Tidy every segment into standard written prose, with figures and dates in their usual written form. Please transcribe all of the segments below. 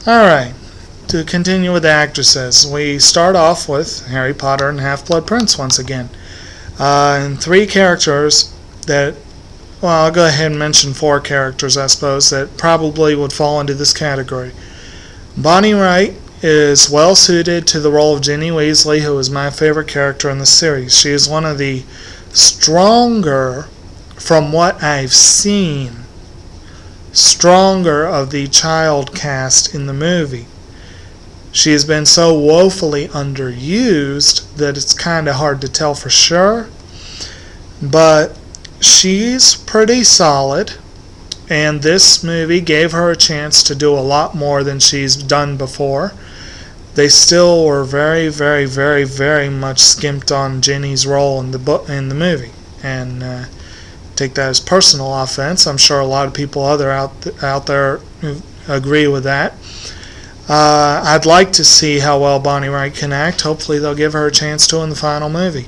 Alright, to continue with the actresses, we start off with Harry Potter and Half-Blood Prince once again. And three characters that, well, I'll go ahead and mention four characters, I suppose, that probably would fall into this category. Bonnie Wright is well suited to the role of Ginny Weasley, who is my favorite character in the series. She is one of the stronger, from what I've seen, stronger of the child cast in the movie. She has been so woefully underused that it's kind of hard to tell for sure, but she's pretty solid, and this movie gave her a chance to do a lot more than she's done before. They still were very, very, very, very much skimped on Ginny's role in the movie, and take that as personal offense. I'm sure a lot of people out there agree with that. I'd like to see how well Bonnie Wright can act. Hopefully they'll give her a chance to in the final movie.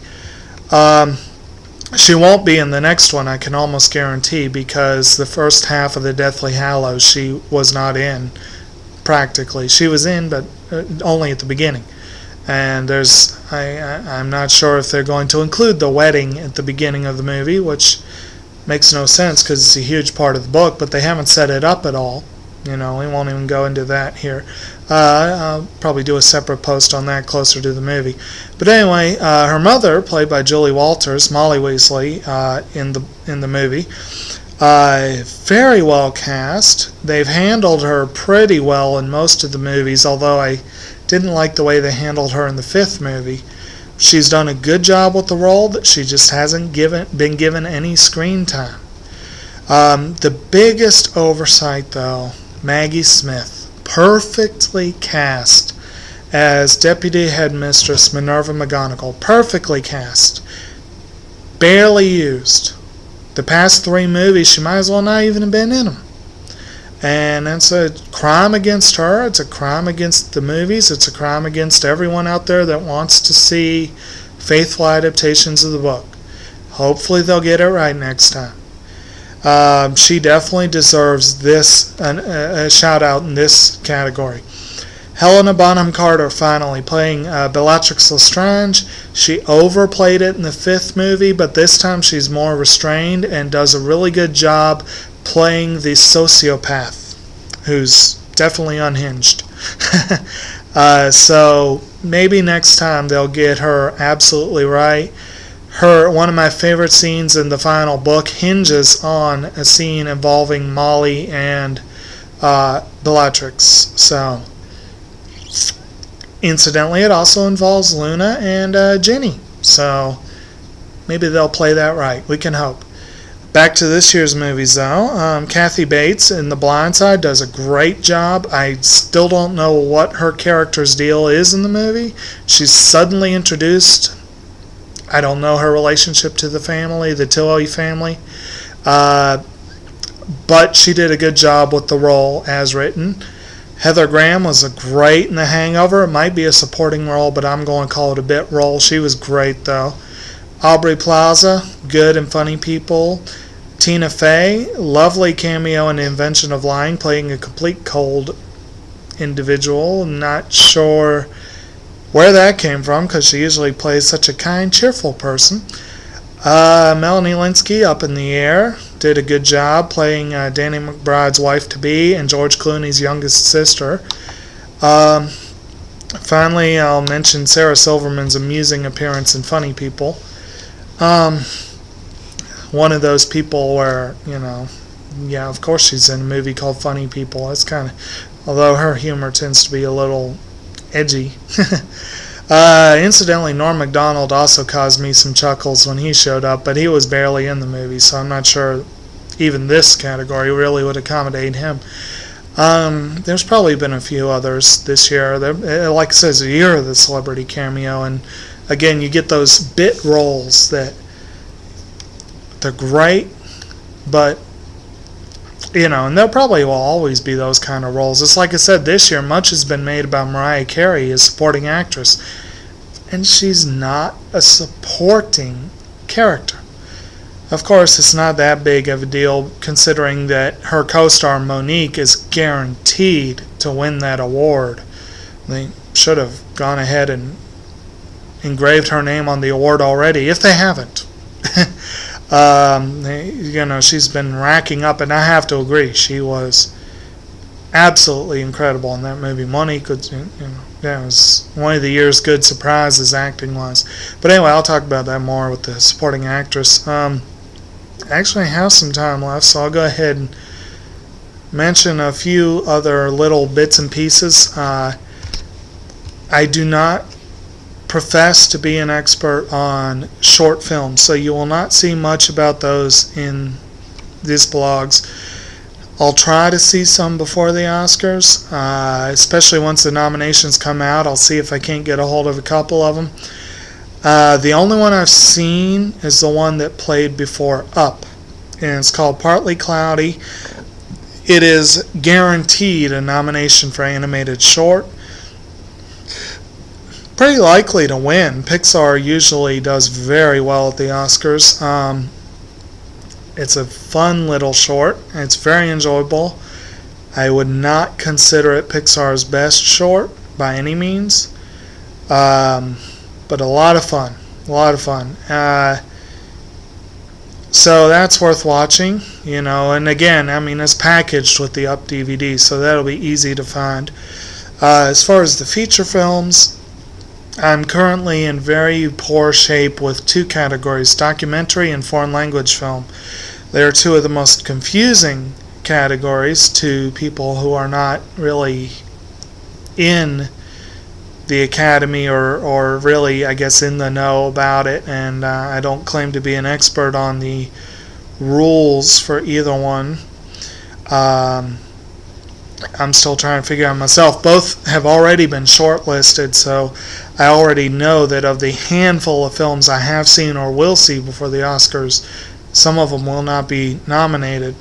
She won't be in the next one, I can almost guarantee, because the first half of the Deathly Hallows she was not in, practically. She was in, but only at the beginning. And I'm not sure if they're going to include the wedding at the beginning of the movie, which makes no sense because it's a huge part of the book, but they haven't set it up at all. We won't even go into that here. I'll probably do a separate post on that closer to the movie. But anyway, her mother, played by Julie Walters, Molly Weasley, in the movie, very well cast. They've handled her pretty well in most of the movies, although I didn't like the way they handled her in the fifth movie. She's done a good job with the role, that she just hasn't been given any screen time. The biggest oversight, though, Maggie Smith, perfectly cast as Deputy Headmistress Minerva McGonagall. Perfectly cast. Barely used. The past three movies, she might as well not even have been in them. And that's a crime against her. It's a crime against the movies. It's a crime against everyone out there that wants to see faithful adaptations of the book. Hopefully they'll get it right next time. She definitely deserves a shout out in this category. Helena Bonham Carter, finally, playing Bellatrix Lestrange. She overplayed it in the fifth movie, but this time she's more restrained and does a really good job playing the sociopath, who's definitely unhinged. So maybe next time they'll get her absolutely right. One of my favorite scenes in the final book hinges on a scene involving Molly and Bellatrix. So, incidentally, it also involves Luna and Ginny. So, maybe they'll play that right. We can hope. Back to this year's movies, though. Kathy Bates in The Blind Side does a great job. I still don't know what her character's deal is in the movie. She's suddenly introduced. I don't know her relationship to the family, the Tilly family. But she did a good job with the role as written. Heather Graham was great in The Hangover. It might be a supporting role, but I'm going to call it a bit role. She was great, though. Aubrey Plaza, good and funny people. Tina Fey, lovely cameo in The Invention of Lying, playing a complete cold individual. Not sure where that came from, because she usually plays such a kind, cheerful person. Melanie Linsky, Up in the Air, did a good job playing Danny McBride's wife-to-be and George Clooney's youngest sister. Finally, I'll mention Sarah Silverman's amusing appearance in Funny People. One of those people where, yeah, of course she's in a movie called Funny People. It's kind of, although her humor tends to be a little edgy. Incidentally, Norm Macdonald also caused me some chuckles when he showed up, but he was barely in the movie, so I'm not sure even this category really would accommodate him. There's probably been a few others this year. Like it says, a year of the celebrity cameo, and again, you get those bit roles that they're great, but and there probably will always be those kind of roles. It's like I said, this year much has been made about Mariah Carey as supporting actress, and she's not a supporting character. Of course, it's not that big of a deal considering that her co-star Monique is guaranteed to win that award. They should have gone ahead and engraved her name on the award already, if they haven't. She's been racking up, and I have to agree, she was absolutely incredible in that movie. Monique, that was one of the year's good surprises acting-wise. But anyway, I'll talk about that more with the supporting actress. Actually, I have some time left, so I'll go ahead and mention a few other little bits and pieces. I do not profess to be an expert on short films, so you will not see much about those in these blogs. I'll try to see some before the Oscars, especially once the nominations come out. I'll see if I can't get a hold of a couple of them. The only one I've seen is the one that played before Up, and it's called Partly Cloudy. It is guaranteed a nomination for animated short. Pretty likely to win. Pixar usually does very well at the Oscars. It's a fun little short. It's very enjoyable. I would not consider it Pixar's best short by any means, but a lot of fun. So that's worth watching, and again, it's packaged with the Up DVD, so that'll be easy to find. As far as the feature films, I'm currently in very poor shape with two categories, documentary and foreign language film. They are two of the most confusing categories to people who are not really in the Academy or really, I guess, in the know about it, and I don't claim to be an expert on the rules for either one. I'm still trying to figure out myself. Both have already been shortlisted, so I already know that of the handful of films I have seen or will see before the Oscars, some of them will not be nominated.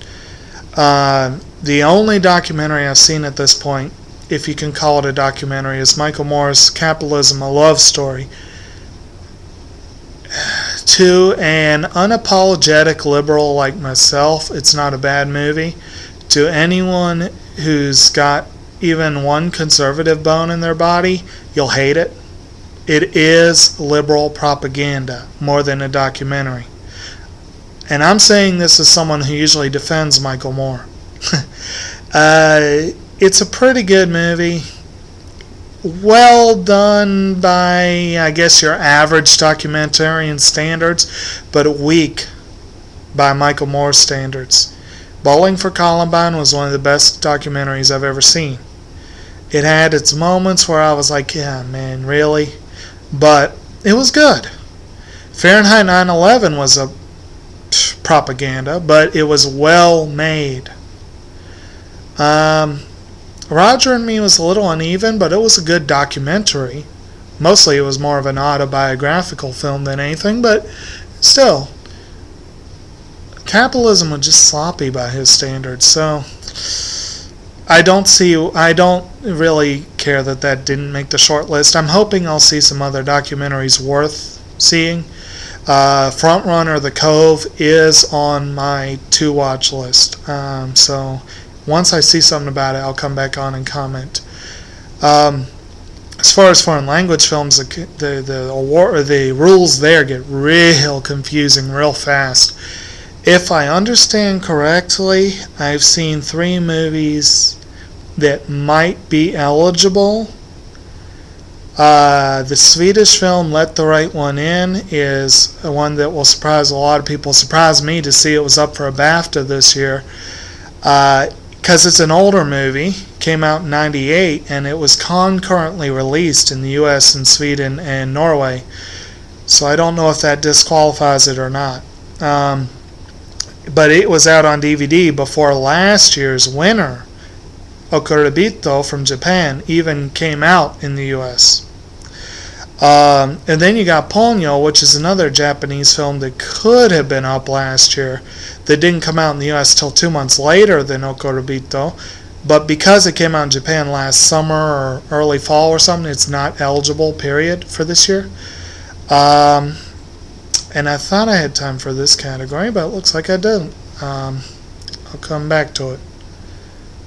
The only documentary I've seen at this point, if you can call it a documentary, is Michael Moore's Capitalism, A Love Story. To an unapologetic liberal like myself, it's not a bad movie. To anyone who's got even one conservative bone in their body, you'll hate it. It is liberal propaganda more than a documentary. And I'm saying this as someone who usually defends Michael Moore. It's a pretty good movie. Well done by, I guess, your average documentarian standards, but weak by Michael Moore's standards. Bowling for Columbine was one of the best documentaries I've ever seen. It had its moments where I was like, yeah, man, really? But it was good. Fahrenheit 9/11 was a propaganda, but it was well made. Roger and Me was a little uneven, but it was a good documentary. Mostly it was more of an autobiographical film than anything, but still. Capitalism was just sloppy by his standards, so I don't really care that didn't make the short list. I'm hoping I'll see some other documentaries worth seeing. Frontrunner The Cove is on my to-watch list, so once I see something about it, I'll come back on and comment. As far as foreign language films, the rules there get real confusing real fast. If I understand correctly, I've seen 3 movies that might be eligible. The Swedish film Let the Right One In is one that will surprise a lot of people. Surprised me to see it was up for a BAFTA this year. Because it's an older movie, came out in '98, and it was concurrently released in the US and Sweden and Norway. So I don't know if that disqualifies it or not. But it was out on DVD before last year's winner, Okuribito from Japan, even came out in the US. And then you got Ponyo, which is another Japanese film that could have been up last year, that didn't come out in the US till 2 months later than Okuribito. But because it came out in Japan last summer or early fall or something, it's not eligible, period, for this year. And I thought I had time for this category, but it looks like I didn't. I'll come back to it.